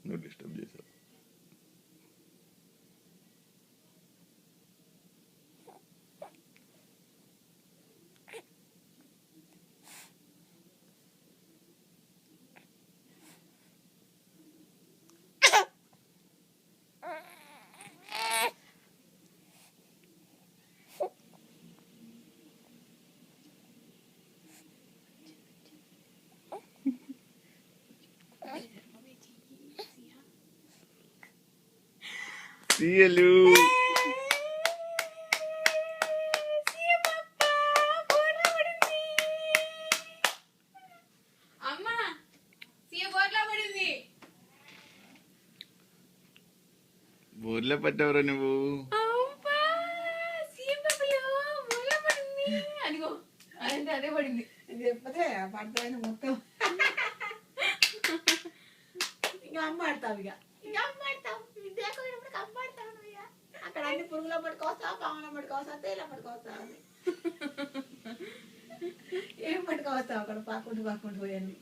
నువ్వు డిస్టర్బ్ చేసావు. Cielo. అమ్మా సీఏ బోర్లా పడింది. బోర్లా పడ్డావురా నువ్వు. అదిగో అంటే అదే పడింది. చెప్పదే పడతాయని మొత్తం ఇంకా అమ్మాడతావు ఇక అమ్మాడతావు దేకపోయినప్పుడు అమ్మాడతావు ఇక అక్కడ అన్ని పురుగుల పట్టుకొస్తావు, పాముల పట్టుకొస్తావు, తేల పట్టుకొస్తావు అని ఏం పట్టుకొస్తావు అక్కడ పాకుంటూ పోయండి.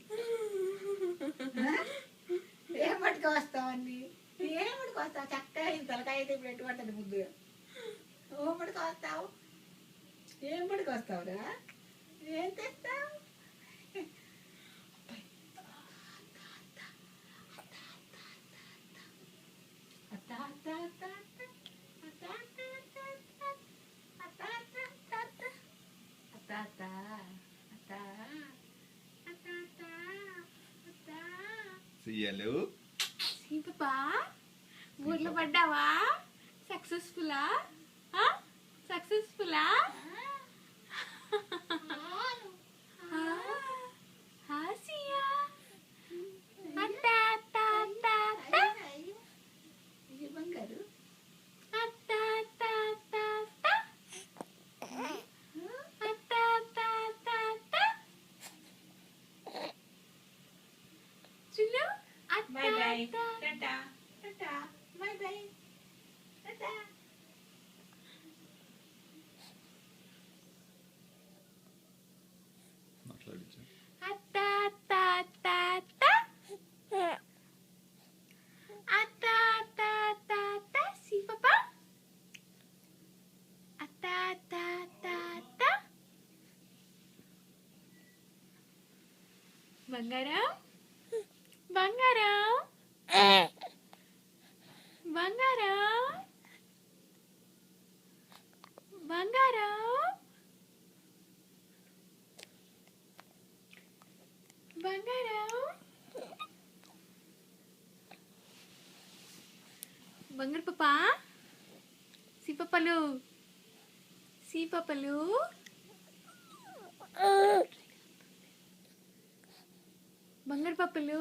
ఏం పట్టుకొస్తావు అన్ని ఏం పట్టుకొస్తావు? చక్కగా ఇంత తలకాయ అయితే ఇప్పుడు ఎటు పడుతుంది ముద్దుగా. ఓ పట్టుకొస్తావు ఏం పట్టుకొస్తావురా? ఏం తెస్తావు? Cielo. సీ పాపా బోర్లో పడ్డావా? సక్సెస్ఫుల్లా? సక్సెస్ఫుల్లా? బంగారు bye bye tata tata bye bye tata మాట్లాడించా. సీ పాపా బంగారం బంగారం బంగారం బంగారం బంగారం బంగారు పాపా సీపప్పలు సీపప్పలు బంగారు పప్పులు